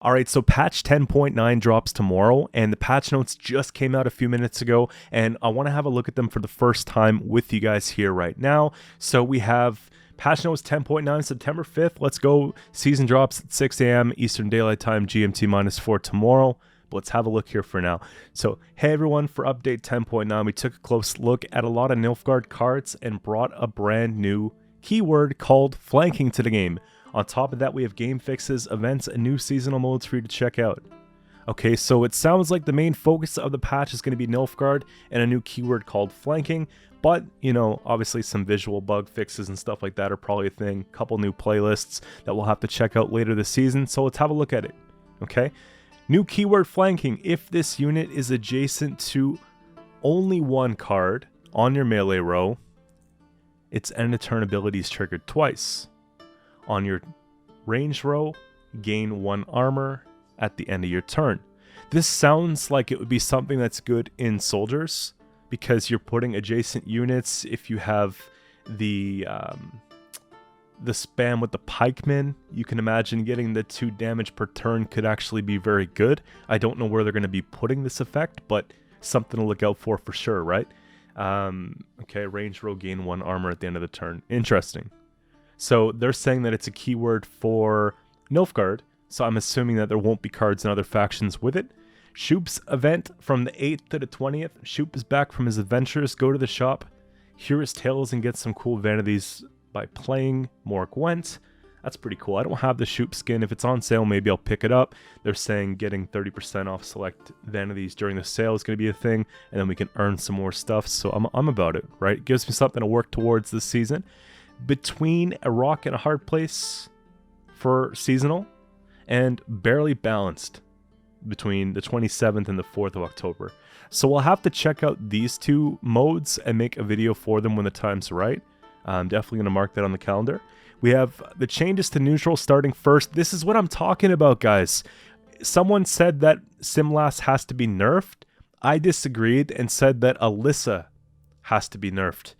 Alright, so patch 10.9 drops tomorrow, and the patch notes just came out a few minutes ago, and I want to have a look at them for the first time with you guys here right now. So we have patch notes 10.9 September 5th. Let's go. Season drops at 6 a.m. Eastern Daylight Time, GMT -4 tomorrow. But let's have a look here for now. So, hey everyone, for update 10.9, we took a close look at a lot of Nilfgaard cards and brought a brand new keyword called flanking to the game. On top of that, we have game fixes, events, and new seasonal modes for you to check out. Okay, so it sounds like the main focus of the patch is going to be Nilfgaard and a new keyword called flanking, but, you know, obviously some visual bug fixes and stuff like that are probably a thing. A couple new playlists that we'll have to check out later this season, so let's have a look at it. Okay, new keyword flanking. If this unit is adjacent to only one card on your melee row, its end of turn ability is triggered twice. On your range row, gain 1 armor at the end of your turn. This sounds like it would be something that's good in soldiers, because you're putting adjacent units. If you have the spam with the pikemen, you can imagine getting the 2 damage per turn could actually be very good. I don't know where they're going to be putting this effect, but something to look out for sure, right? Okay, range row, gain 1 armor at the end of the turn. Interesting. So they're saying that it's a keyword for Nilfgaard, so I'm assuming that there won't be cards in other factions with it. Shoop's event from the 8th to the 20th. Shoop is back from his adventures. Go to the shop, hear his tales, and get some cool vanities by playing more Gwent. That's pretty cool. I don't have the Shoop skin. If it's on sale, maybe I'll pick it up. They're saying getting 30% off select vanities during the sale is going to be a thing, and then we can earn some more stuff, so I'm about it, right? It gives me something to work towards this season. Between a rock and a hard place for seasonal, and barely balanced between the 27th and the 4th of October. So we'll have to check out these 2 modes and make a video for them when the time's right. I'm definitely going to mark that on the calendar. We have the changes to neutral starting first. This is what I'm talking about, guys. Someone said that Simlas has to be nerfed. I disagreed and said that Alyssa has to be nerfed.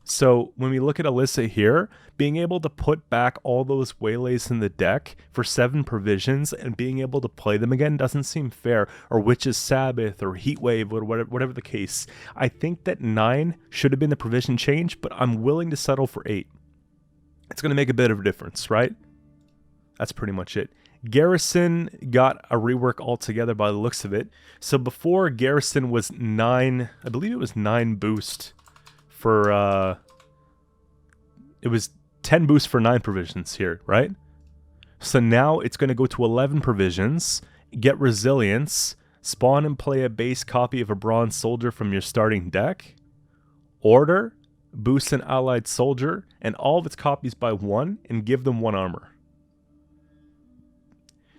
So when we look at Alyssa here, being able to put back all those waylays in the deck for 7 provisions and being able to play them again doesn't seem fair, or Witch's Sabbath or Heatwave or whatever the case. I think that 9 should have been the provision change, but I'm willing to settle for 8. It's going to make a bit of a difference, right? That's pretty much it. Garrison got a rework altogether by the looks of it. So before, Garrison was 9, I believe it was 9 boost for, it was 10 boosts for 9 provisions here, right? So now it's going to go to 11 provisions, get resilience, spawn and play a base copy of a bronze soldier from your starting deck, order, boost an allied soldier, and all of its copies by 1, and give them 1 armor.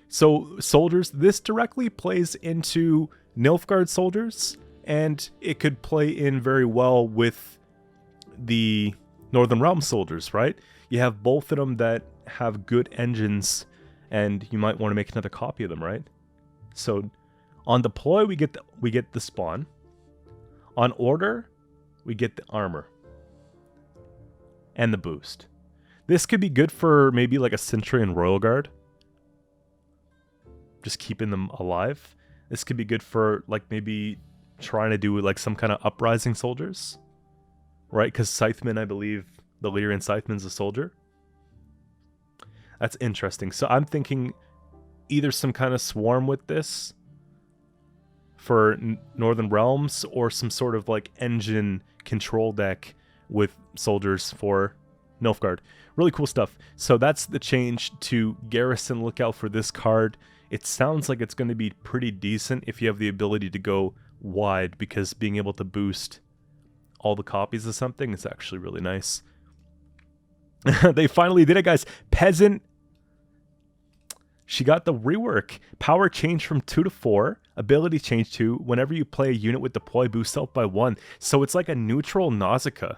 So soldiers, this directly plays into Nilfgaard soldiers, and it could play in very well with the Northern Realm soldiers, right? You have both of them that have good engines, and you might want to make another copy of them, right? So on deploy, we get the spawn. On order, we get the armor and the boost. This could be good for maybe like a Sentry and Royal Guard, just keeping them alive. This could be good for like maybe trying to do like some kind of uprising soldiers, right? Because Scytheman, I believe the Lyrian Scytheman's a soldier. That's interesting. So I'm thinking either some kind of swarm with this for Northern Realms, or some sort of like engine control deck with soldiers for Nilfgaard. Really cool stuff. So that's the change to Garrison. Look out for this card. It sounds like it's going to be pretty decent if you have the ability to go wide, because being able to boost all the copies of something is actually really nice. They finally did it, guys. Peasant, she got the rework. Power change from 2 to 4. Ability change to whenever you play a unit with deploy, boost out by 1. So it's like a neutral Nausicaa,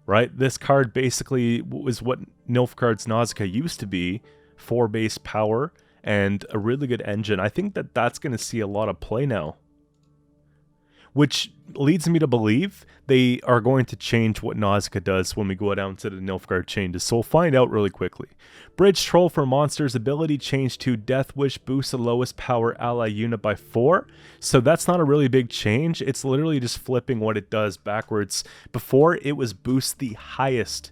right? This card basically was what Nilfgaard's Nausicaa used to be. 4 base power and a really good engine. I think that that's going to see a lot of play now. which leads me to believe they are going to change what Nazca does when we go down to the Nilfgaard changes, so we'll find out really quickly. Bridge Troll for monsters, ability change to Death Wish, boosts the lowest power ally unit by 4, so that's not a really big change. It's literally just flipping what it does backwards. Before, it was boost the highest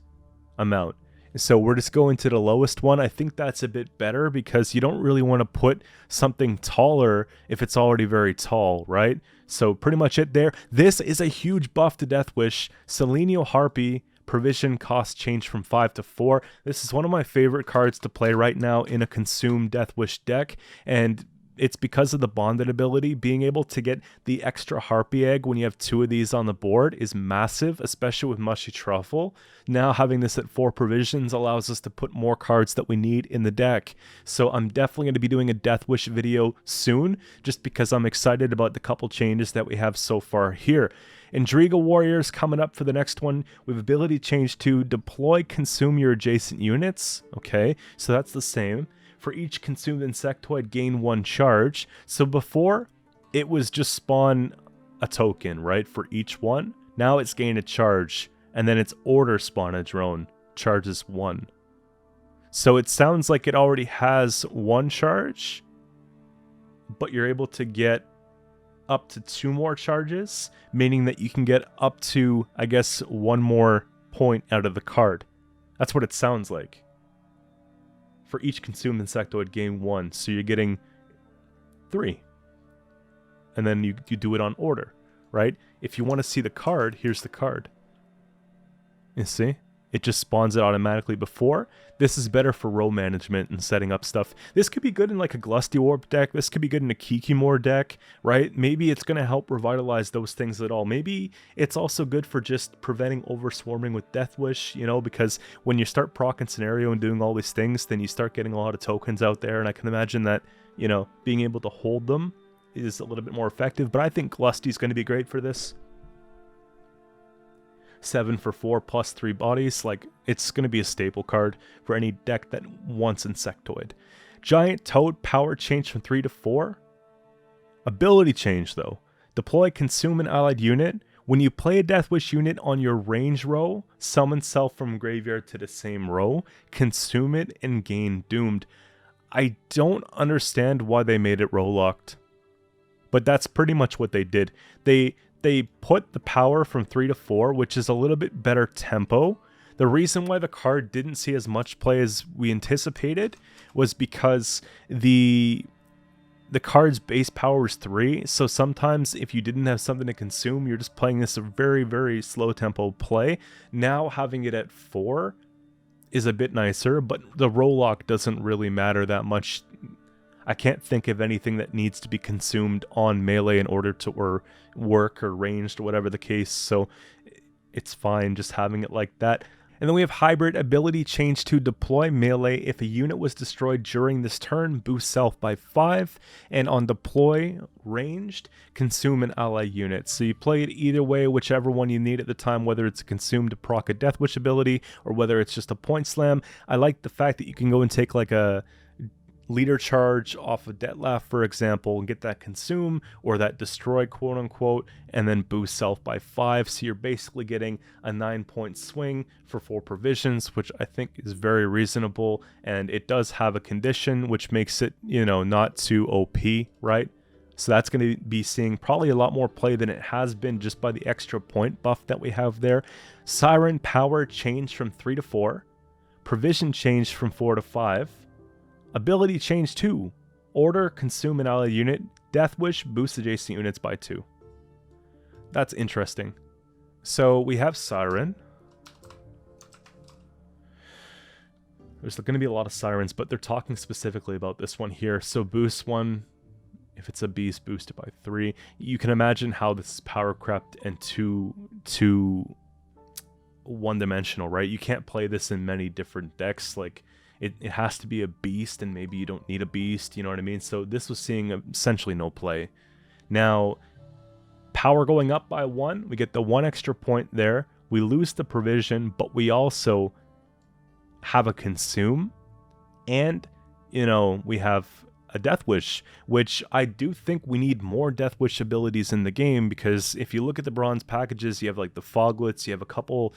amount. So we're just going to the lowest one. I think that's a bit better because you don't really want to put something taller if it's already very tall, right? So pretty much it there. This is a huge buff to Death Wish. Selenio Harpy, provision cost change from 5 to 4. This is one of my favorite cards to play right now in a Consume Death Wish deck, and it's because of the bonded ability. Being able to get the extra Harpy Egg when you have 2 of these on the board is massive, especially with Mushy Truffle. Now having this at 4 provisions allows us to put more cards that we need in the deck. So I'm definitely going to be doing a Death Wish video soon, just because I'm excited about the couple changes that we have so far here. Endriga Warriors coming up for the next one. We have ability change to deploy, consume your adjacent units. Okay, so that's the same. For each consumed insectoid, gain 1 charge. So before, it was just spawn a token, right, for each one. Now it's gain a charge, and then it's order spawn a drone, charges 1. So it sounds like it already has 1 charge, but you're able to get up to 2 more charges, meaning that you can get up to, I guess, 1 more point out of the card. That's what it sounds like. For each consumed insectoid, gain 1. So you're getting 3. And then you do it on order, right? If you want to see the card, here's the card. You see? It just spawns it automatically before. This is better for row management and setting up stuff. This could be good in like a Glusty Orb deck. This could be good in a Kikimor deck, right? Maybe it's going to help revitalize those things at all. Maybe it's also good for just preventing overswarming with Death Wish, you know, because when you start proccing Scenario and doing all these things, then you start getting a lot of tokens out there. And I can imagine that, you know, being able to hold them is a little bit more effective. But I think Glusty is going to be great for this. 7 for 4 plus 3 bodies, like it's going to be a staple card for any deck that wants Insectoid. Giant Toad, power change from 3 to 4. Ability change though. Deploy, consume an allied unit. When you play a Death Wish unit on your range row, summon self from graveyard to the same row, consume it and gain doomed. I don't understand why they made it row locked, but that's pretty much what they did. They put the power from 3 to 4, which is a little bit better tempo. The reason why the card didn't see as much play as we anticipated was because the card's base power is 3, so sometimes if you didn't have something to consume, you're just playing this a very, very slow tempo play. Now having it at 4 is a bit nicer, but the row lock doesn't really matter that much. I can't think of anything that needs to be consumed on melee in order to work or ranged or whatever the case, so it's fine just having it like that. And then we have Hybrid, ability change to deploy melee. If a unit was destroyed during this turn, boost self by 5, and on deploy ranged, consume an ally unit. So you play it either way, whichever one you need at the time, whether it's a consume to proc a Death Wish ability or whether it's just a point slam. I like the fact that you can go and take like a leader charge off of Detlef, for example, and get that consume or that destroy, quote unquote, and then boost self by 5. So you're basically getting a 9-point swing for 4 provisions, which I think is very reasonable. And it does have a condition, which makes it, you know, not too OP, right? So that's going to be seeing probably a lot more play than it has been just by the extra point buff that we have there. Siren, power change from 3 to 4. Provision change from 4 to 5. Ability change 2. Order, consume an ally unit. Death Wish, boost adjacent units by 2. That's interesting. So we have Siren. There's going to be a lot of Sirens, but they're talking specifically about this one here. So boost 1. If it's a beast, boost it by 3. You can imagine how this is power crept and too one-dimensional, right? You can't play this in many different decks. Like, it has to be a beast, and maybe you don't need a beast, you know what I mean? So this was seeing essentially no play. Now, power going up by 1, we get the 1 extra point there. We lose the provision, but we also have a consume, and, you know, we have a Death Wish, which I do think we need more Death Wish abilities in the game, because if you look at the bronze packages, you have like the Foglets, you have a couple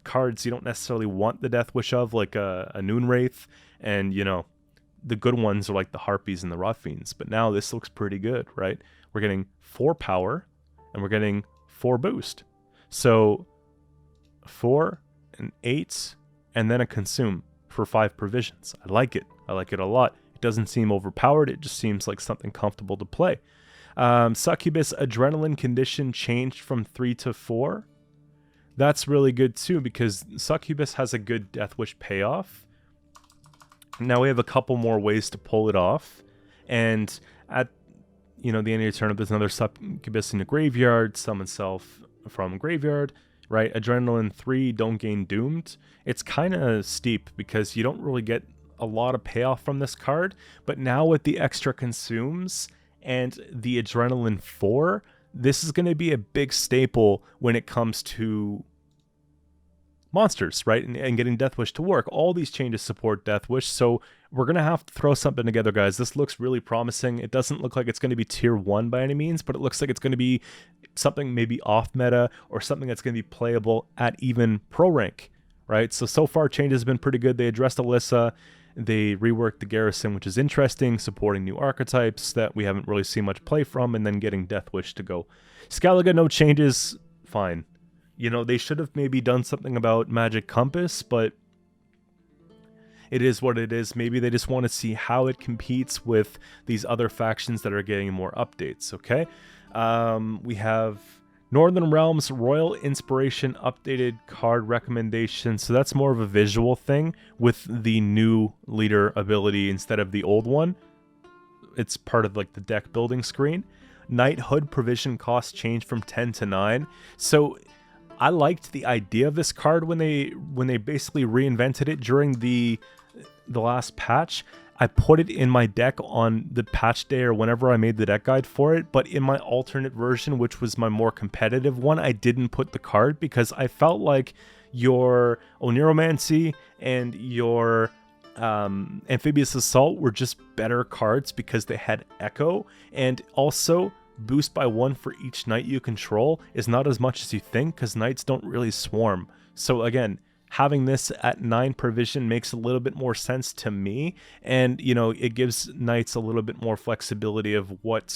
cards you don't necessarily want the Death Wish of, like a Noon Wraith, and you know, the good ones are like the Harpies and the Ruffians. But now this looks pretty good, right? We're getting 4 power and we're getting 4 boost. So 4 and 8 and then a consume for 5 provisions. I like it. I like it a lot. It doesn't seem overpowered. It just seems like something comfortable to play. Succubus Adrenaline condition changed from 3 to 4. That's really good too, because Succubus has a good Death Wish payoff. Now we have a couple more ways to pull it off. And at, you know, the end of your turn, there's another Succubus in the graveyard, summon self from graveyard, right? Adrenaline 3, don't gain Doomed. It's kind of steep because you don't really get a lot of payoff from this card. But now with the extra consumes and the Adrenaline 4, this is going to be a big staple when it comes to monsters, right? And getting Death Wish to work. All these changes support Death Wish, so we're going to have to throw something together, guys. This looks really promising. It doesn't look like it's going to be tier 1 by any means, but it looks like it's going to be something maybe off meta or something that's going to be playable at even pro rank, right? So far changes have been pretty good. They addressed Alyssa. They reworked the Garrison, which is interesting, supporting new archetypes that we haven't really seen much play from, and then getting Death Wish to go. Skellige, no changes, fine. You know, they should have maybe done something about Magic Compass, but it is what it is. Maybe they just want to see how it competes with these other factions that are getting more updates, okay? We have Northern Realms Royal Inspiration updated card recommendation. So that's more of a visual thing with the new leader ability instead of the old one. It's part of like the deck building screen. Knighthood provision cost changed from 10 to 9. So I liked the idea of this card when they basically reinvented it during the last patch. I put it in my deck on the patch day or whenever I made the deck guide for it, but in my alternate version, which was my more competitive one, I didn't put the card because I felt like your Oniromancy and your Amphibious Assault were just better cards because they had Echo, and also boost by 1 for each knight you control is not as much as you think because knights don't really swarm. So again, having this at 9 provision makes a little bit more sense to me, and you know, it gives knights a little bit more flexibility of what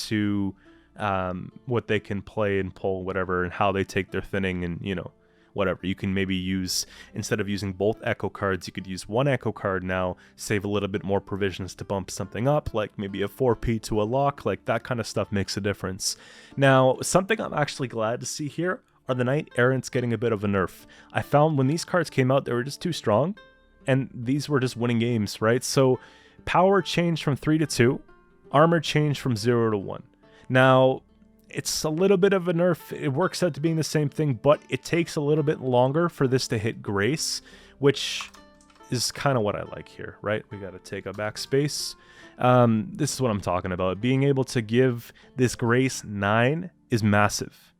they can play and pull, whatever, and how they take their thinning, and you know, whatever. You can maybe use, instead of using both Echo cards, you could use one Echo card now, save a little bit more provisions to bump something up, like maybe a 4P to a lock, like that kind of stuff makes a difference. Now, something I'm actually glad to see here are the Knight Errants getting a bit of a nerf. I found when these cards came out, they were just too strong, and these were just winning games, right? So power changed from 3 to 2, armor changed from 0 to 1. Now, it's a little bit of a nerf. It works out to being the same thing, but it takes a little bit longer for this to hit Grace, which is kind of what I like here, right? We got to take a backspace. This is what I'm talking about. Being able to give this Grace 9 is massive.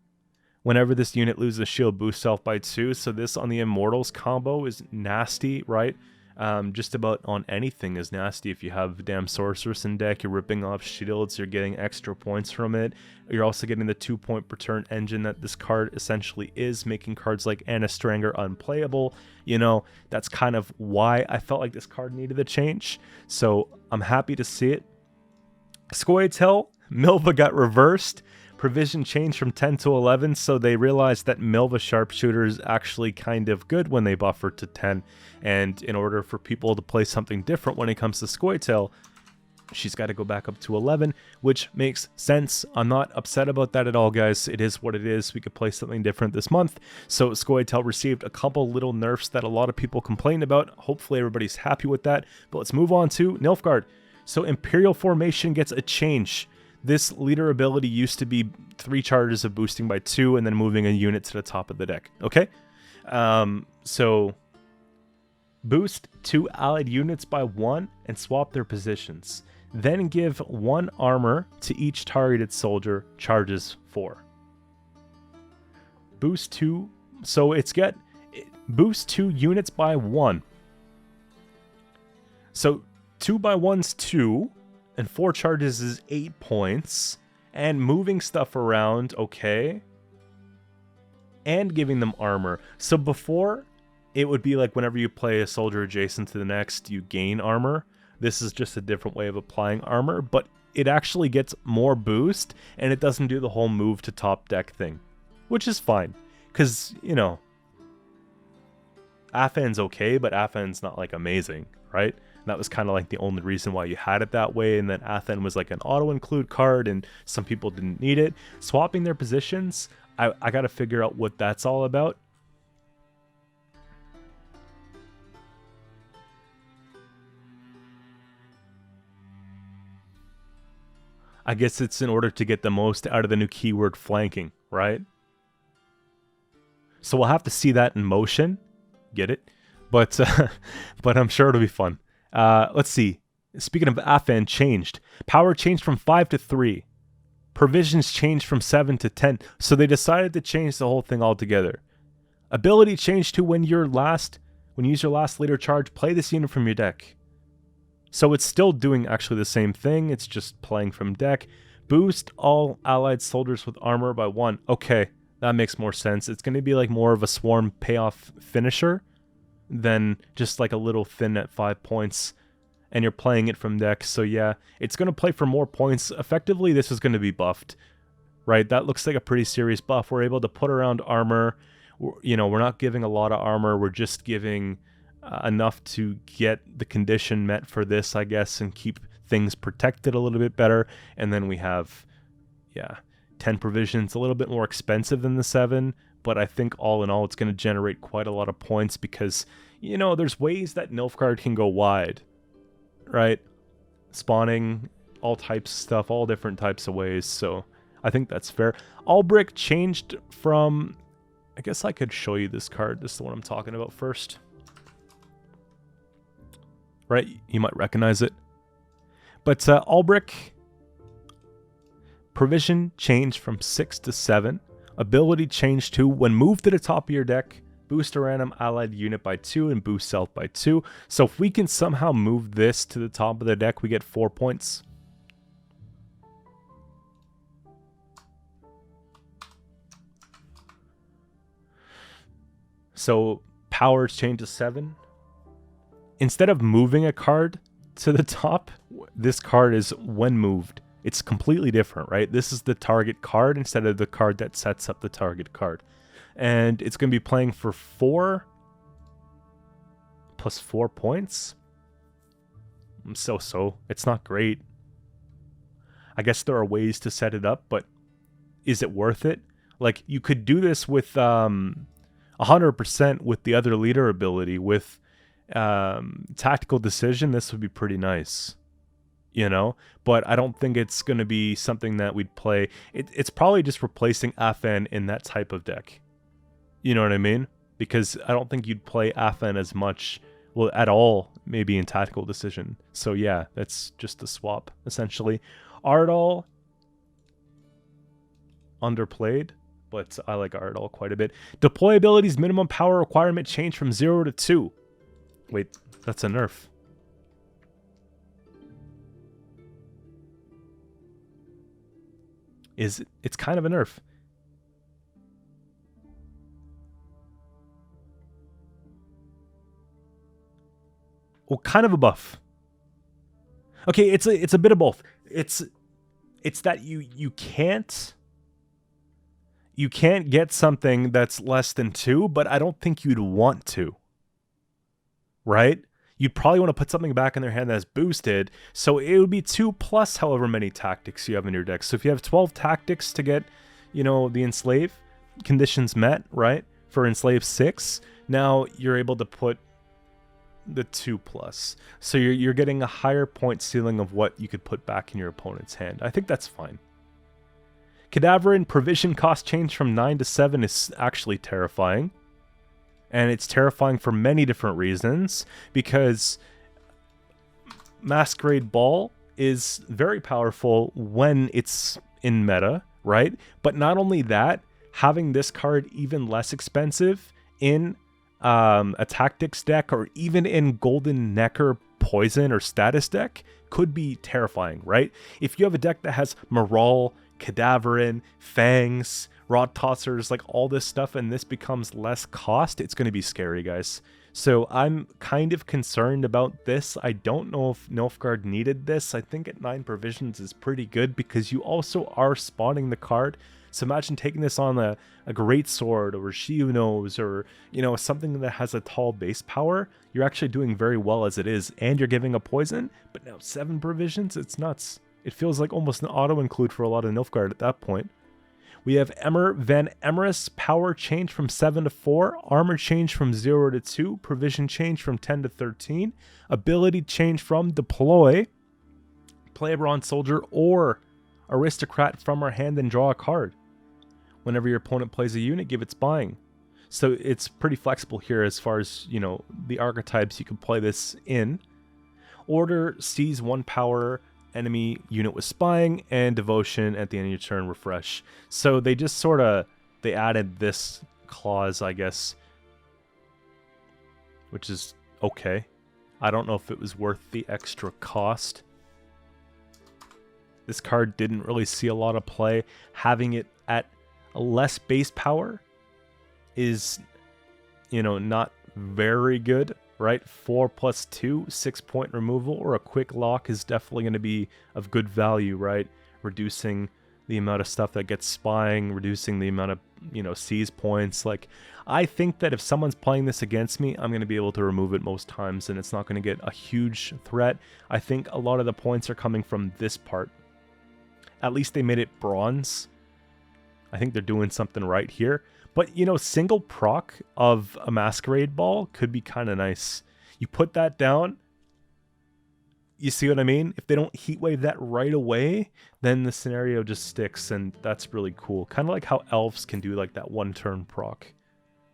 Whenever this unit loses a shield, boost self by 2. So this on the Immortals combo is nasty, right? Just about on anything is nasty. If you have damn Sorceress in deck, you're ripping off shields, you're getting extra points from it. You're also getting the 2-point per turn engine that this card essentially is, making cards like Anna Stranger unplayable. You know, that's kind of why I felt like this card needed a change. So I'm happy to see it. Scoia'tael, Milva got reversed. Provision changed from 10 to 11, so they realized that Milva Sharpshooter is actually kind of good when they buffer to 10, and in order for people to play something different when it comes to Scoia'tael, she's got to go back up to 11, which makes sense. I'm not upset about that at all, guys. It is what it is. We could play something different this month. So Scoia'tael received a couple little nerfs that a lot of people complained about. Hopefully everybody's happy with that, but let's move on to Nilfgaard. So Imperial Formation gets a change. This leader ability used to be 3 charges of boosting by 2 and then moving a unit to the top of the deck, okay? So boost 2 allied units by 1 and swap their positions. Then give 1 armor to each targeted soldier, charges 4. Boost 2, so boost 2 units by 1. So 2 by 1's 2, And 4 charges is 8 points. And moving stuff around, okay. And giving them armor. So before, it would be like whenever you play a soldier adjacent to the next, you gain armor. This is just a different way of applying armor, but it actually gets more boost, and it doesn't do the whole move to top deck thing. Which is fine, because, you know, Athen's okay, but Athen's not, like, amazing, right? And that was kind of, like, the only reason why you had it that way, and then Athen was, like, an auto-include card, and some people didn't need it. Swapping their positions, I gotta figure out what that's all about. I guess it's in order to get the most out of the new keyword flanking, right? So we'll have to see that in motion. Get it? But I'm sure it'll be fun. Let's see. Speaking of Athen, changed. Power changed from 5 to 3. Provisions changed from 7 to 10. So they decided to change the whole thing altogether. Ability changed to when you use your last leader charge, play this unit from your deck. So it's still doing actually the same thing. It's just playing from deck. Boost all allied soldiers with armor by 1. Okay, that makes more sense. It's going to be like more of a swarm payoff finisher than just like a little thin at 5 points. And you're playing it from deck. So yeah, it's going to play for more points. Effectively, this is going to be buffed, right? That looks like a pretty serious buff. We're able to put around armor. You know, we're not giving a lot of armor. We're just giving enough to get the condition met for this, I guess, and keep things protected a little bit better. And then we have, yeah, 10 provisions, a little bit more expensive than the 7, but I think all in all, it's going to generate quite a lot of points because, you know, there's ways that Nilfgaard can go wide, right? Spawning all types of stuff, all different types of ways, so I think that's fair. Albrick changed from, I guess I could show you this card. This is the one I'm talking about first. Right, you might recognize it. But Albrick, provision changed from 6 to 7. Ability changed to when moved to the top of your deck, boost a random allied unit by 2 and boost self by 2. So if we can somehow move this to the top of the deck, we get 4 points. So powers change to 7. Instead of moving a card to the top, this card is when moved. It's completely different, right? This is the target card instead of the card that sets up the target card. And it's going to be playing for 4 plus 4 points. So. It's not great. I guess there are ways to set it up, but is it worth it? Like, you could do this with 100% with the other leader ability, with tactical decision. This would be pretty nice, you know, but I don't think it's going to be something that we'd play. It's probably just replacing Athen in that type of deck, you know what I mean? Because I don't think you'd play Athen as much, well, at all, maybe in tactical decision. So yeah, that's just a swap essentially. Ardal, underplayed, but I like Ardal quite a bit. Deploy abilities minimum power requirement changed from 0 to 2. Wait, that's a nerf. It's kind of a nerf. Well, kind of a buff. Okay, it's a bit of both. It's that you can't get something that's less than 2, but I don't think you'd want to. Right? You'd probably want to put something back in their hand that's boosted, so it would be 2 plus however many tactics you have in your deck. So if you have 12 tactics to get, you know, the enslave conditions met, right? For enslave 6, now you're able to put the 2 plus. So you're getting a higher point ceiling of what you could put back in your opponent's hand. I think that's fine. Cadaverin provision cost change from 9 to 7 is actually terrifying. And it's terrifying for many different reasons, because Masquerade Ball is very powerful when it's in meta, right? But not only that, having this card even less expensive in a tactics deck or even in Golden Necker poison or status deck could be terrifying, right? If you have a deck that has Maral, Cadaverin, Fangs, Rod Tossers, like all this stuff, and this becomes less cost, it's going to be scary, guys. So I'm kind of concerned about this. I don't know if Nilfgaard needed this. I think at 9 provisions is pretty good because you also are spawning the card. So imagine taking this on a great sword or Shionos or, you know, something that has a tall base power. You're actually doing very well as it is, and you're giving a poison. But now 7 provisions, it's nuts. It feels like almost an auto-include for a lot of Nilfgaard at that point. We have Emmer Van Emmerus, power change from 7 to 4, armor change from 0 to 2, provision change from 10 to 13, ability change from deploy, play a bronze soldier or aristocrat from our hand and draw a card. Whenever your opponent plays a unit, give it spying. So it's pretty flexible here as far as, you know, the archetypes you can play this in. Order sees 1 power enemy unit with spying, and devotion at the end of your turn, refresh. So they just sort of, they added this clause, I guess, which is okay. I don't know if it was worth the extra cost. This card didn't really see a lot of play. Having it at a less base power is, you know, not very good, right? 4 plus 2, 6-point removal or a quick lock is definitely going to be of good value, right? Reducing the amount of stuff that gets spying, reducing the amount of, you know, seize points. Like, I think that if someone's playing this against me, I'm going to be able to remove it most times, and it's not going to get a huge threat. I think a lot of the points are coming from this part. At least they made it bronze. I think they're doing something right here. But, you know, single proc of a Masquerade Ball could be kind of nice. You put that down. You see what I mean? If they don't heat wave that right away, then the scenario just sticks, and that's really cool. Kind of like how elves can do like that 1 turn proc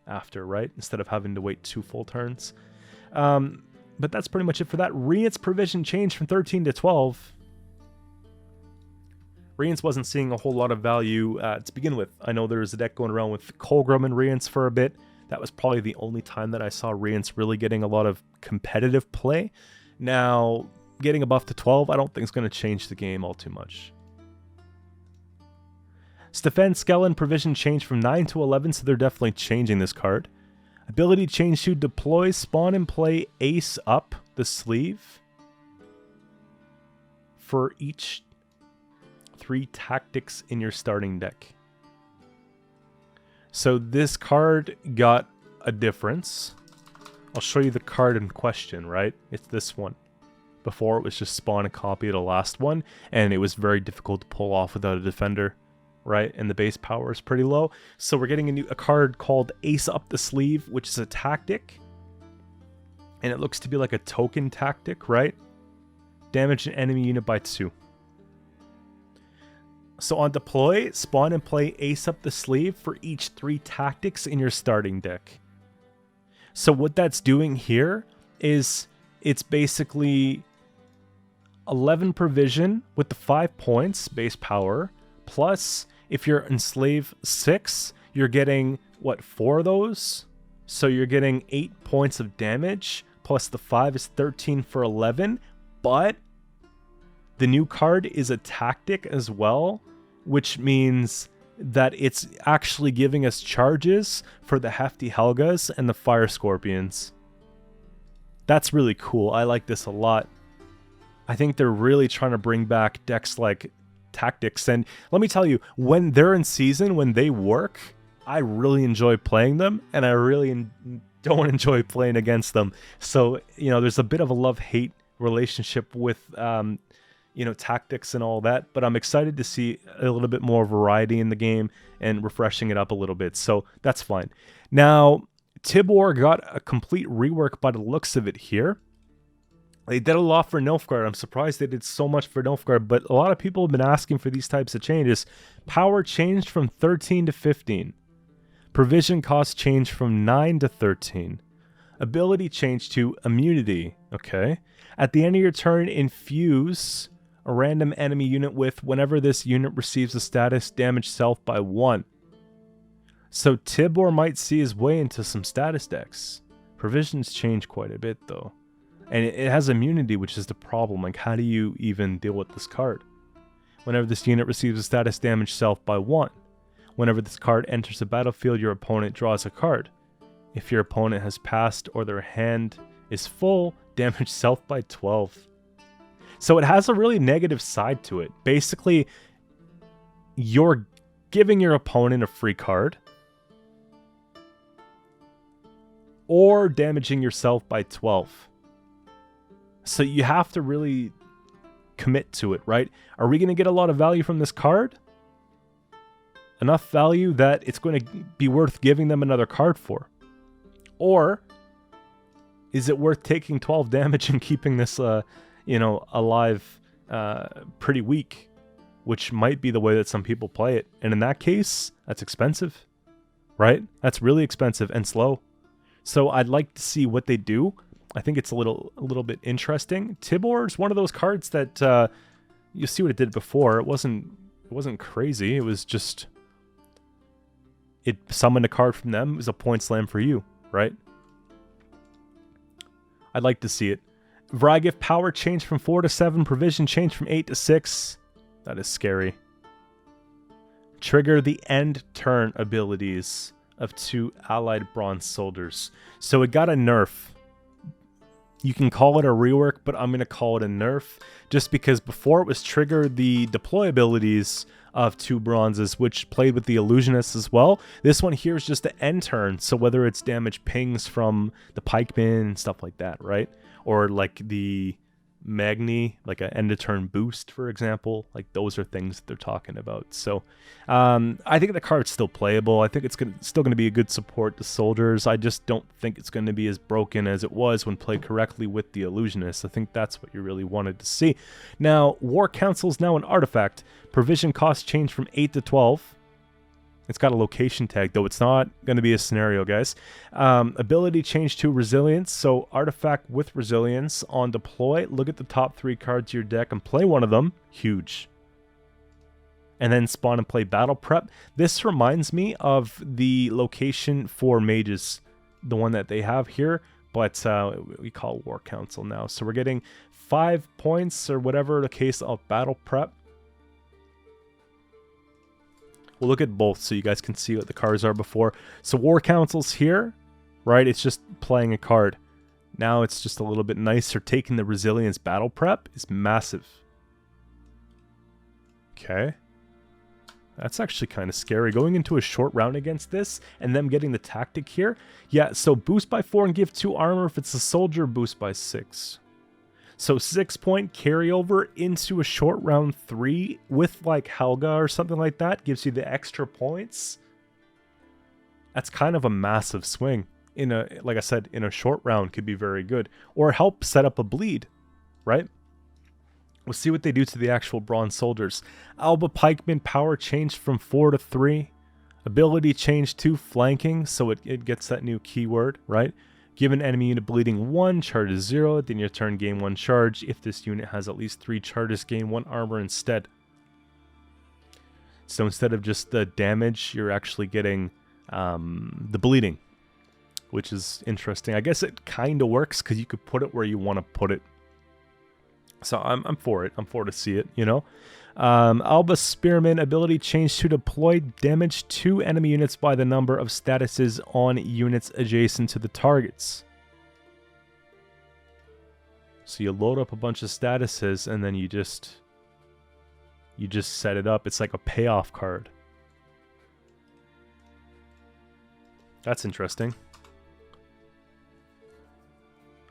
after, right? Instead of having to wait 2 full turns. But that's pretty much it for that. Rient's provision changed from 13 to 12. Rient's wasn't seeing a whole lot of value to begin with. I know there was a deck going around with Colgrim and Rient's for a bit. That was probably the only time that I saw Rient's really getting a lot of competitive play. Now, getting a buff to 12, I don't think is going to change the game all too much. Stefan Skellen provision changed from 9 to 11, so they're definitely changing this card. Ability change to deploy, spawn and play Ace up the sleeve for each 3 tactics in your starting deck. So this card got a difference. I'll show you the card in question, right? It's this one. Before it was just spawn a copy of the last one, and it was very difficult to pull off without a defender, right? And the base power is pretty low. So we're getting a card called Ace Up the Sleeve, which is a tactic. And it looks to be like a token tactic, right? Damage an enemy unit by 2. So on deploy, spawn and play Ace Up the Sleeve for each 3 tactics in your starting deck. So what that's doing here is it's basically 11 provision with the 5 points base power, plus if you're enslave 6, you're getting, what, 4 of those? So you're getting 8 points of damage, plus the 5 is 13 for 11, but the new card is a tactic as well, which means that it's actually giving us charges for the Hefty Helgas and the Fire Scorpions. That's really cool. I like this a lot. I think they're really trying to bring back decks like Tactics. And let me tell you, when they're in season, when they work, I really enjoy playing them, and I really don't enjoy playing against them. So, you know, there's a bit of a love-hate relationship with you know, tactics and all that, but I'm excited to see a little bit more variety in the game and refreshing it up a little bit, so that's fine. Now, Tibor got a complete rework by the looks of it here. They did a lot for Nilfgaard. I'm surprised they did so much for Nilfgaard, but a lot of people have been asking for these types of changes. Power changed from 13 to 15. Provision cost changed from 9 to 13. Ability changed to immunity, okay? At the end of your turn, infuse a random enemy unit with, whenever this unit receives a status, damage self by 1. So Tibor might see his way into some status decks. Provisions change quite a bit though. And it has immunity, which is the problem. Like, how do you even deal with this card? Whenever this unit receives a status, damage self by 1. Whenever this card enters the battlefield, your opponent draws a card. If your opponent has passed or their hand is full, damage self by 12. So it has a really negative side to it. Basically, you're giving your opponent a free card or damaging yourself by 12. So you have to really commit to it, right? Are we going to get a lot of value from this card? Enough value that it's going to be worth giving them another card for? Or is it worth taking 12 damage and keeping this, alive pretty weak? Which might be the way that some people play it. And in that case, that's expensive, right? That's really expensive and slow. So I'd like to see what they do. I think it's a little bit interesting. Tibor is one of those cards that you see what it did before. It wasn't crazy. It was just it summoned a card from them. It was a point slam for you, right? I'd like to see it. Vrygif power change from 4 to 7. Provision change from 8 to 6. That is scary. Trigger the end turn abilities of 2 allied bronze soldiers. So it got a nerf. You can call it a rework, but I'm going to call it a nerf. Just because before it was trigger the deploy abilities of 2 bronzes, which played with the illusionists as well. This one here is just the end turn. So whether it's damage pings from the pikemen and stuff like that, right? Or like the Magni, like an end of turn boost, for example. Like those are things that they're talking about. So I think the card's still playable. I think it's still going to be a good support to soldiers. I just don't think it's going to be as broken as it was when played correctly with the illusionists. I think that's what you really wanted to see. Now, War Council is now an artifact. Provision cost change from 8 to 12. It's got a location tag, though it's not going to be a scenario, guys. Ability change to resilience. So artifact with resilience on deploy. Look at the top 3 cards of your deck and play one of them. Huge. And then spawn and play battle prep. This reminds me of the location for mages, the one that they have here, but we call War Council now. So we're getting 5 points or whatever the case of battle prep. We'll look at both so you guys can see what the cards are before. So War Council's here, right? It's just playing a card. Now it's just a little bit nicer. Taking the Resilience Battle Prep is massive. Okay. That's actually kind of scary. Going into a short round against this and them getting the tactic here. Yeah, so boost by 4 and give 2 armor. If it's a soldier, boost by 6. So 6-point carryover into a short round 3 with like Helga or something like that gives you the extra points. That's kind of a massive swing. Like I said, in a short round could be very good. Or help set up a bleed, right? We'll see what they do to the actual bronze soldiers. Alba Pikeman power changed from 4 to 3. Ability change to flanking, so it gets that new keyword, right? Give an enemy unit bleeding 1, charge is 0, then your turn gain 1 charge. If this unit has at least 3 charges, gain 1 armor instead. So instead of just the damage, you're actually getting the bleeding, which is interesting. I guess it kind of works because you could put it where you want to put it. So I'm for it. I'm for to see it, you know. Alba Spearman ability change to deploy damage 2 enemy units by the number of statuses on units adjacent to the targets. So you load up a bunch of statuses and then you just set it up. It's like a payoff card. That's interesting.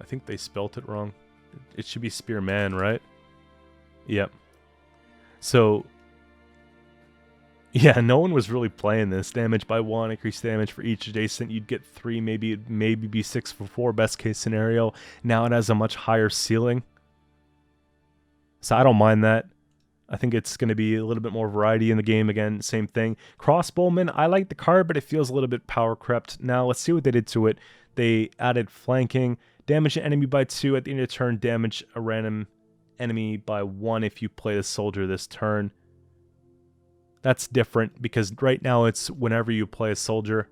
I think they spelt it wrong. It should be Spearman, right? Yep. So, yeah, no one was really playing this. Damage by 1, increased damage for each adjacent. You'd get 3, maybe be 6 for 4, best case scenario. Now it has a much higher ceiling. So I don't mind that. I think it's going to be a little bit more variety in the game. Again, same thing. Crossbowman, I like the card, but it feels a little bit power crept. Now let's see what they did to it. They added flanking. Damage an enemy by 2 at the end of the turn. Damage a random enemy by 1 if you play the soldier this turn. That's different because right now it's whenever you play a soldier.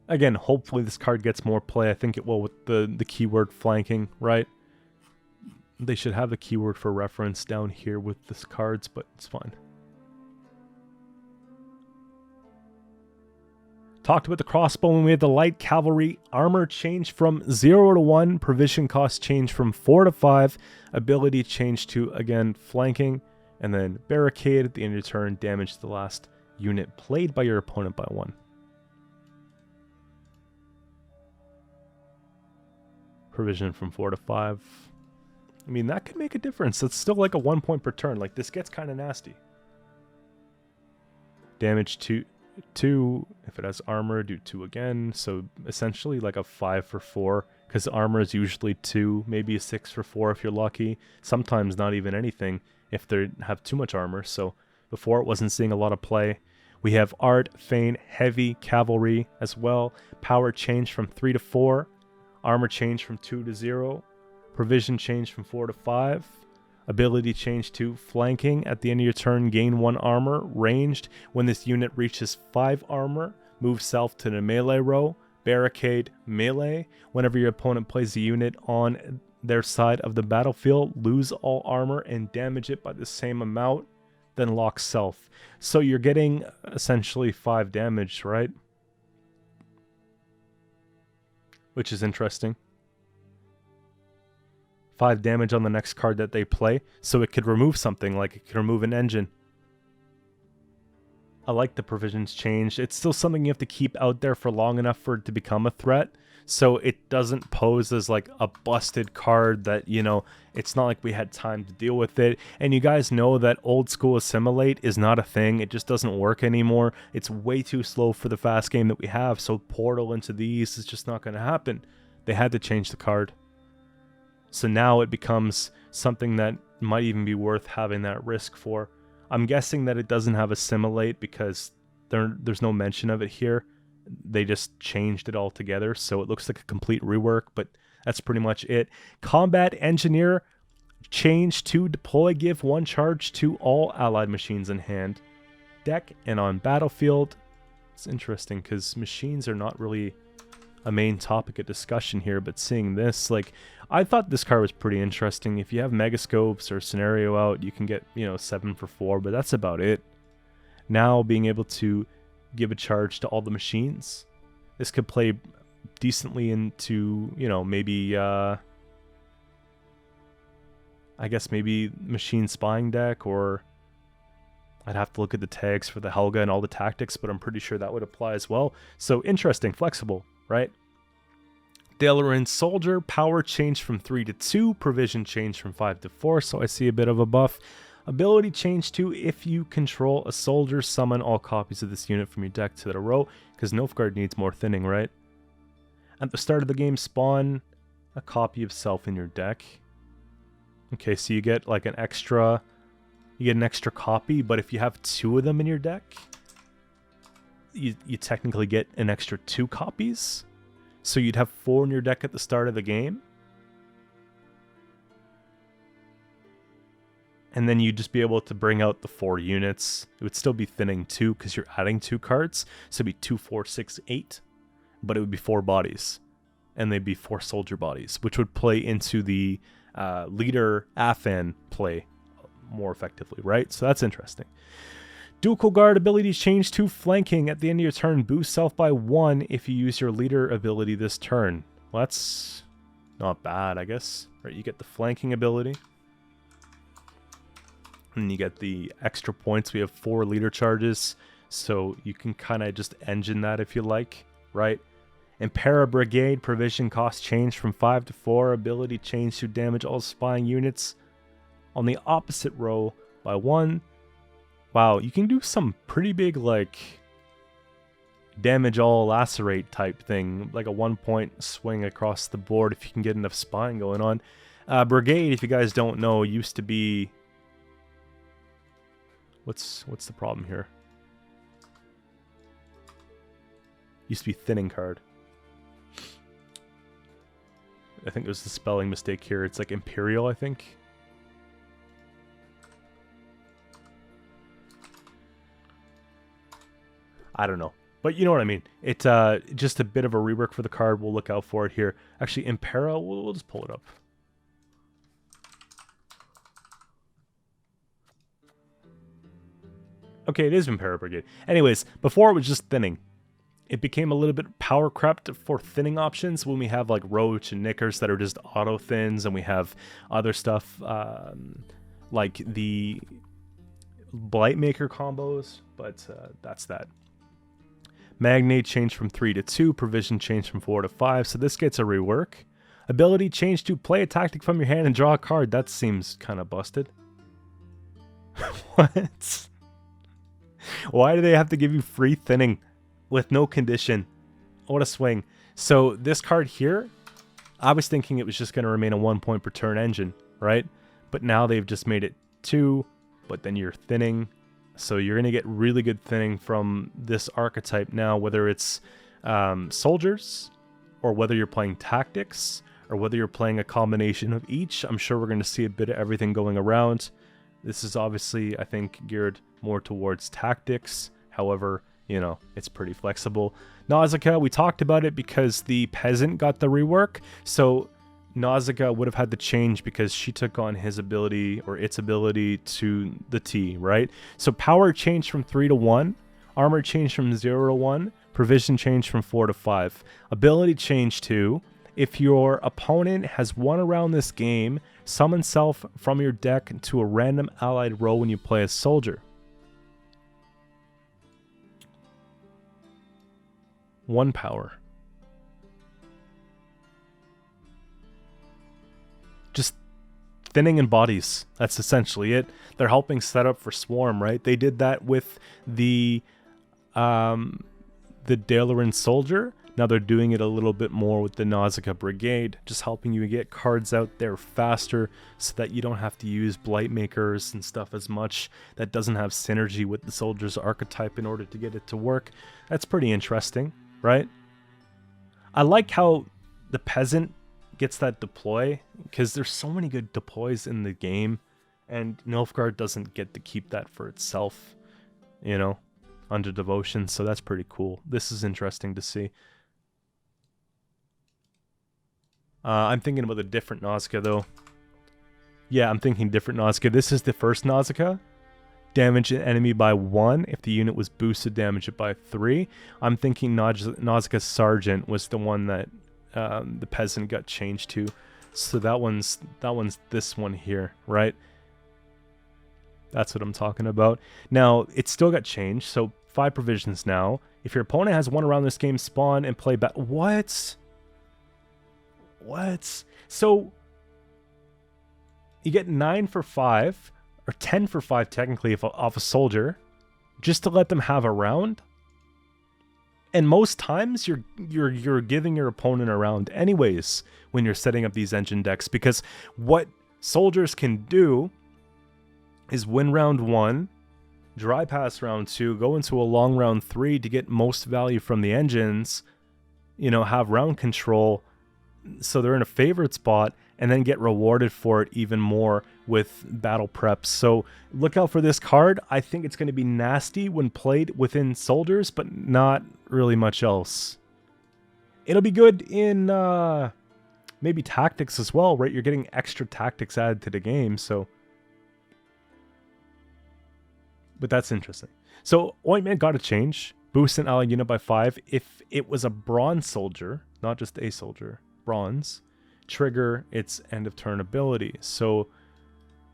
Again, hopefully this card gets more play. I think it will with the keyword flanking, right? They should have the keyword for reference down here with this cards, but it's fine. Talked about the crossbow when we had the light cavalry. Armor change from 0 to 1. Provision cost change from 4 to 5. Ability change to, again, flanking. And then barricade at the end of your turn. Damage the last unit played by your opponent by 1. Provision from 4 to 5. I mean, that could make a difference. It's still like a 1 point per turn. Like, this gets kind of nasty. Damage to 2. If it has armor, do 2 again. So essentially like a 5 for 4. Because armor is usually 2. Maybe a 6 for 4 if you're lucky. Sometimes not even anything if they have too much armor. So before it wasn't seeing a lot of play. We have art, feign, heavy, cavalry as well. Power change from 3 to 4. Armor change from 2 to 0. Provision change from 4 to 5. Ability change to flanking. At the end of your turn, gain 1 armor. Ranged. When this unit reaches 5 armor, move self to the melee row. Barricade, melee. Whenever your opponent plays a unit on their side of the battlefield, lose all armor and damage it by the same amount. Then lock self. So you're getting essentially 5 damage, right? Which is interesting. 5 damage on the next card that they play, so it could remove something, like it could remove an engine. I like the provisions change. It's still something you have to keep out there for long enough for it to become a threat, so it doesn't pose as like a busted card that, you know, it's not like we had time to deal with it. And you guys know that old school assimilate is not a thing. It just doesn't work anymore. It's way too slow for the fast game that we have, so portal into these is just not going to happen. They had to change the card. So now it becomes something that might even be worth having that risk for. I'm guessing that it doesn't have assimilate because there's no mention of it here. They just changed it all together, so it looks like a complete rework, but that's pretty much it. Combat Engineer change to deploy, give 1 charge to all allied machines in hand, deck, and on battlefield. It's interesting because machines are not really a main topic of discussion here, but seeing this, like, I thought this card was pretty interesting. If you have megascopes or scenario out, you can get, you know, 7 for 4, but that's about it. Now being able to give a charge to all the machines, this could play decently into, you know, maybe I guess maybe machine spying deck, or I'd have to look at the tags for the Helga and all the tactics, but I'm pretty sure that would apply as well. So interesting, flexible, right? Dalaran Soldier, power change from 3 to 2, provision change from 5 to 4, so I see a bit of a buff. Ability change to, if you control a soldier, summon all copies of this unit from your deck to the row, because Nilfgaard needs more thinning, right? At the start of the game, spawn a copy of self in your deck. Okay, so you get like an extra copy, but if you have 2 of them in your deck, you technically get an extra 2 copies. So you'd have 4 in your deck at the start of the game. And then you'd just be able to bring out the 4 units. It would still be thinning 2 because you're adding 2 cards. So it'd be 2, 4, 6, 8. But it would be 4 bodies. And they'd be 4 soldier bodies, which would play into the leader Afan play more effectively, right? So that's interesting. Dual Guard abilities change to flanking. At the end of your turn, boost self by 1 if you use your leader ability this turn. Well, that's not bad, I guess. Right, you get the flanking ability. And you get the extra points. We have 4 leader charges, so you can kind of just engine that if you like, right? Impera Brigade, provision cost change from 5 to 4. Ability change to damage all spying units on the opposite row by 1. Wow, you can do some pretty big, like, damage all lacerate type thing, like a 1-point swing across the board if you can get enough spying going on. Brigade, if you guys don't know, used to be... What's the problem here? Used to be thinning card. I think there's a spelling mistake here. It's like Imperial, I think. I don't know. But you know what I mean. It's just a bit of a rework for the card. We'll look out for it here. Actually, Impera, we'll just pull it up. Okay, it is Impera Brigade. Anyways, before it was just thinning. It became a little bit power crept for thinning options when we have like Roach and Knickers that are just auto thins, and we have other stuff like the Blightmaker combos, but that's that. Magnate changed from 3 to 2, Provision changed from 4 to 5, so this gets a rework. Ability changed to play a tactic from your hand and draw a card. That seems kind of busted. What? Why do they have to give you free thinning with no condition? What a swing. So this card here, I was thinking it was just going to remain a 1 point per turn engine, right? But now they've just made it 2, but then you're thinning. So you're going to get really good thinning from this archetype now, whether it's soldiers, or whether you're playing tactics, or whether you're playing a combination of each. I'm sure we're going to see a bit of everything going around. This is obviously, I think, geared more towards tactics. However, you know, it's pretty flexible. Nausicaa, we talked about it because the peasant got the rework. So Nausicaa would have had to change because she took on his ability, or its ability, to the T, right? So power changed from 3 to 1. Armor changed from 0 to 1. Provision changed from 4 to 5. Ability changed to, if your opponent has won a round this game, summon self from your deck to a random allied row when you play a soldier. 1 power. Just thinning in bodies. That's essentially it. They're helping set up for Swarm, right? They did that with the Dalaran Soldier. Now they're doing it a little bit more with the Nausicaa Brigade, just helping you get cards out there faster so that you don't have to use Blightmakers and stuff as much. That doesn't have synergy with the Soldier's archetype in order to get it to work. That's pretty interesting, right? I like how the Peasant gets that deploy, because there's so many good deploys in the game, and Nilfgaard doesn't get to keep that for itself, you know, under Devotion, so that's pretty cool. This is interesting to see. I'm thinking about a different Nausicaa, though. Yeah, I'm thinking different Nausicaa. This is the first Nausicaa. Damage an enemy by 1. If the unit was boosted, damage it by 3. I'm thinking Nausicaa Sergeant was the one that the Peasant got changed to. So that one's this one here, right? That's what I'm talking about. Now, it still got changed, so 5 provisions now. If your opponent has won around this game, spawn and play back. What? So you get 9 for 5, or 10 for 5 technically off a soldier, just to let them have a round. And most times you're giving your opponent a round anyways when you're setting up these engine decks, because what soldiers can do is win round 1, dry pass round 2, go into a long round 3 to get most value from the engines, you know, have round control, so they're in a favorite spot, and then get rewarded for it even more with battle preps. So look out for this card. I think it's going to be nasty when played within soldiers, but not really much else. It'll be good in maybe tactics as well, right? You're getting extra tactics added to the game, so... But that's interesting. So Ointment got a change. Boost an allied unit by 5. If it was a bronze soldier, not just a soldier, bronze, trigger its end of turn ability. So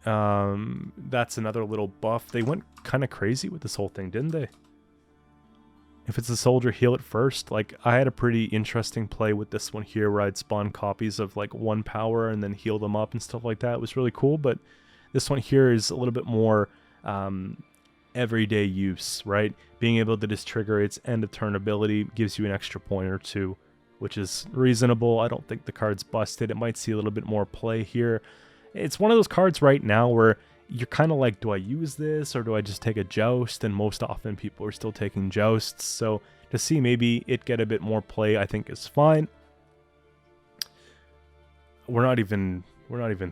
that's another little buff. They went kind of crazy with this whole thing, didn't they? If it's a soldier, heal it first. Like, I had a pretty interesting play with this one here where I'd spawn copies of like 1 power and then heal them up and stuff like that. It was really cool, but this one here is a little bit more everyday use, right? Being able to just trigger its end of turn ability gives you an extra point or 2, which is reasonable. I don't think the card's busted. It might see a little bit more play here. It's one of those cards right now where you're kind of like, do I use this or do I just take a Joust? And most often people are still taking Jousts. So to see maybe it get a bit more play, I think is fine. We're not even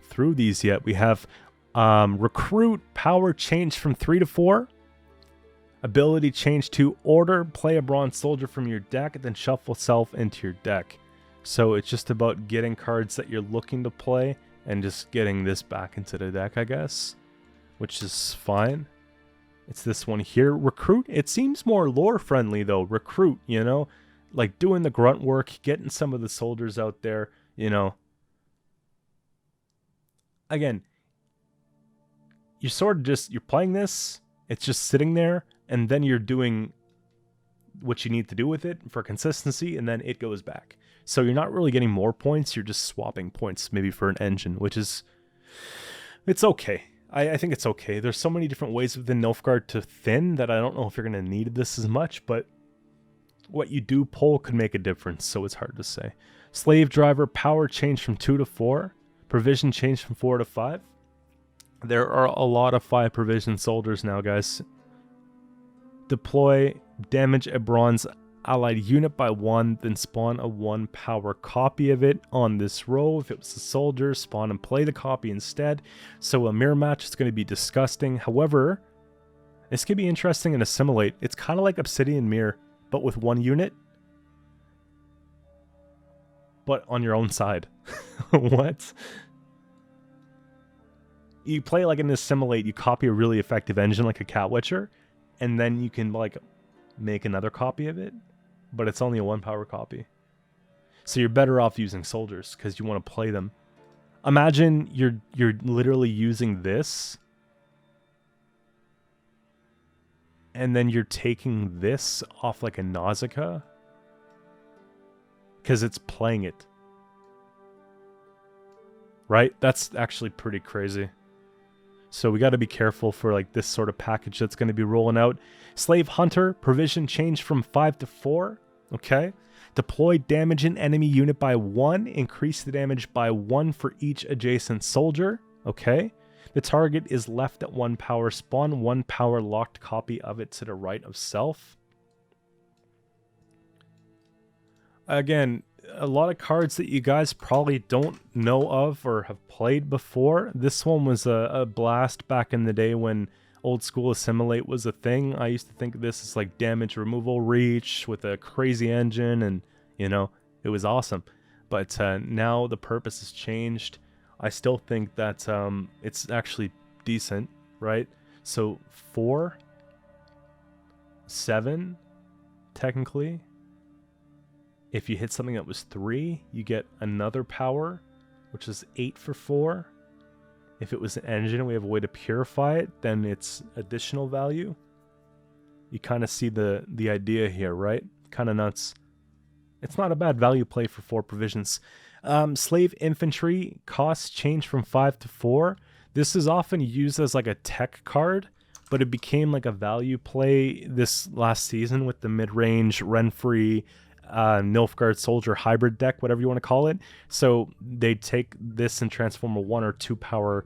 through these yet. We have Recruit power changed from 3 to 4. Ability change to order, play a bronze soldier from your deck, then shuffle self into your deck. So it's just about getting cards that you're looking to play and just getting this back into the deck, I guess, which is fine. It's this one here, Recruit. It seems more lore friendly though, Recruit, you know, like doing the grunt work, getting some of the soldiers out there, you know. Again, you're sort of just, you're playing this, it's just sitting there, and then you're doing what you need to do with it for consistency, and then it goes back. So you're not really getting more points, you're just swapping points maybe for an engine, which is, it's okay. I think it's okay. There's so many different ways within Nilfgaard to thin that I don't know if you're going to need this as much, but what you do pull could make a difference, so it's hard to say. Slave Driver, power change from 2 to 4. Provision change from 4 to 5. There are a lot of 5 provision soldiers now, guys. Deploy, damage a bronze allied unit by 1, then spawn a 1 power copy of it on this row. If it was a soldier, spawn and play the copy instead. So a mirror match is going to be disgusting. However, this could be interesting in Assimilate. It's kind of like Obsidian Mirror, but with 1 unit, but on your own side. What? You play like in Assimilate, you copy a really effective engine like a Catwitcher, and then you can like make another copy of it, but it's only a 1 power copy. So you're better off using soldiers because you want to play them. Imagine you're literally using this, and then you're taking this off like a Nausicaa because it's playing it. Right? That's actually pretty crazy. So we got to be careful for like this sort of package that's going to be rolling out. Slave Hunter, provision change from 5 to 4. Okay. Deploy damage an enemy unit by 1. Increase the damage by 1 for each adjacent soldier. Okay. The target is left at 1 power. Spawn 1 power locked copy of it to the right of self. Again, a lot of cards that you guys probably don't know of or have played before. This one was a blast back in the day when old school Assimilate was a thing. I used to think of this as like damage removal reach with a crazy engine, and you know, it was awesome. But now the purpose has changed. I still think that it's actually decent, right? So 4, 7, technically. If you hit something that was 3, you get another power, which is 8 for 4. If it was an engine and we have a way to purify it, then it's additional value. You kind of see the idea here, right? Kind of nuts. It's not a bad value play for 4 provisions. Slave Infantry, costs change from 5 to 4. This is often used as like a tech card, but it became like a value play this last season with the mid-range, Renfree, Nilfgaard Soldier hybrid deck, whatever you want to call it. So they take this and transform a 1 or 2 power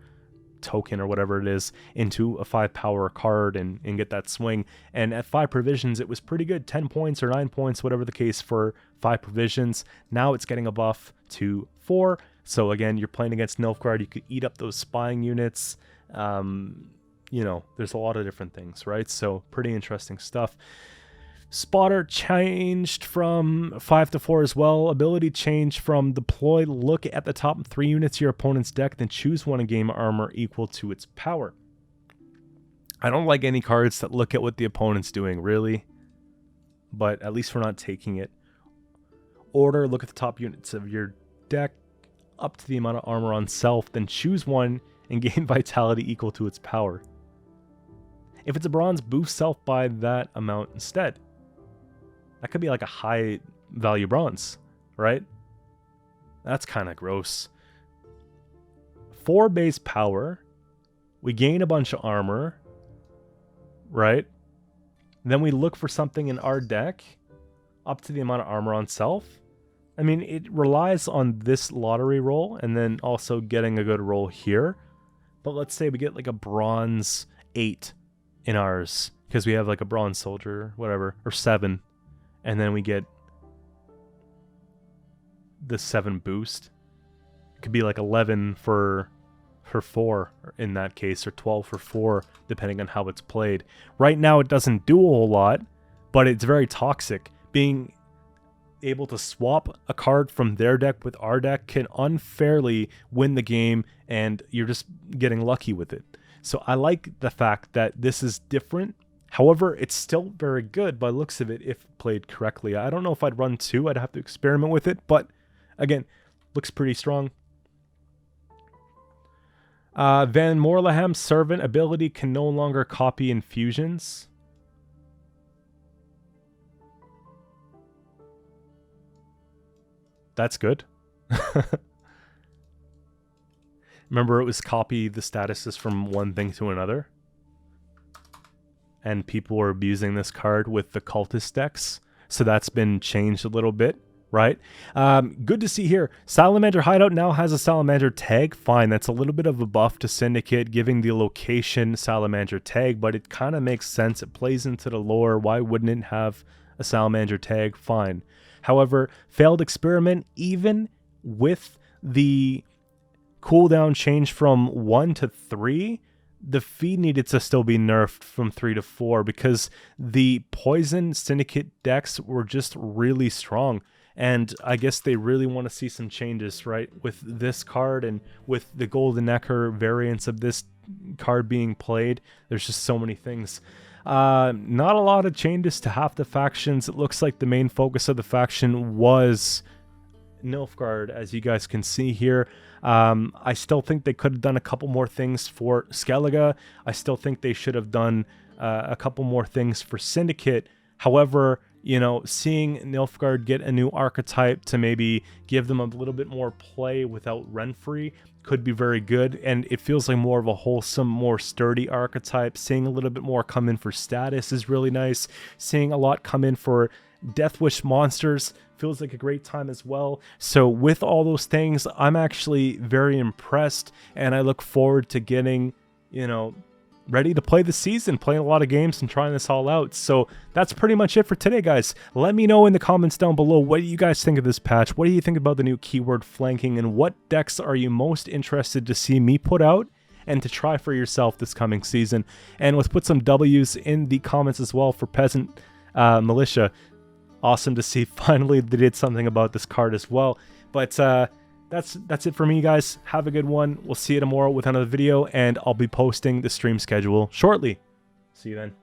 token or whatever it is into a 5 power card and get that swing. And at 5 provisions, it was pretty good. 10 points or 9 points, whatever the case, for 5 provisions. Now it's getting a buff to 4. So again, you're playing against Nilfgaard. You could eat up those spying units. You know, there's a lot of different things, right? So pretty interesting stuff. Spotter changed from 5 to 4 as well. Ability change from deploy, look at the top 3 units of your opponent's deck, then choose one and gain armor equal to its power. I don't like any cards that look at what the opponent's doing, really. But at least we're not taking it. Order, look at the top units of your deck, up to the amount of armor on self, then choose one and gain vitality equal to its power. If it's a bronze, boost self by that amount instead. That could be like a high value bronze, right? That's kind of gross. 4 base power. We gain a bunch of armor, right? Then we look for something in our deck up to the amount of armor on self. I mean, it relies on this lottery roll and then also getting a good roll here. But let's say we get like a bronze 8 in ours because we have like a bronze soldier, whatever, or 7. And then we get the 7 boost. It could be like 11 for for 4 in that case, or 12 for 4, depending on how it's played. Right now, it doesn't do a whole lot, but it's very toxic. Being able to swap a card from their deck with our deck can unfairly win the game, and you're just getting lucky with it. So I like the fact that this is different. However, it's still very good by looks of it if played correctly. I don't know if I'd run 2. I'd have to experiment with it, but again, looks pretty strong. Van Morleham's Servant ability can no longer copy infusions. That's good. Remember, it was copy the statuses from one thing to another. And people were abusing this card with the cultist decks. So that's been changed a little bit, right? Good to see here. Salamander Hideout now has a Salamander tag. Fine, that's a little bit of a buff to Syndicate, giving the location Salamander tag, but it kind of makes sense. It plays into the lore. Why wouldn't it have a Salamander tag? Fine. However, failed experiment, even with the cooldown change from 1 to 3, the feed needed to still be nerfed from 3 to 4 because the poison Syndicate decks were just really strong. And I guess they really want to see some changes, right? With this card and with the Golden Necker variants of this card being played, there's just so many things. Not a lot of changes to half the factions. It looks like the main focus of the faction was Nilfgaard, as you guys can see here. I still think they could have done a couple more things for Skellige. I still think they should have done a couple more things for Syndicate. However, you know, seeing Nilfgaard get a new archetype to maybe give them a little bit more play without Renfrey could be very good, and it feels like more of a wholesome, more sturdy archetype. Seeing a little bit more come in for status is really nice. Seeing a lot come in for Death Wish monsters feels like a great time as well. So with all those things, I'm actually very impressed, and I look forward to getting, you know, ready to play the season, playing a lot of games and trying this all out. So that's pretty much it for today, guys. Let me know in the comments down below, what do you guys think of this patch? What do you think about the new keyword flanking, and what decks are you most interested to see me put out and to try for yourself this coming season? And let's put some W's in the comments as well for Peasant Militia. Awesome to see finally they did something about this card as well. But that's it for me, guys. Have a good one. We'll see you tomorrow with another video, and I'll be posting the stream schedule shortly. See you then.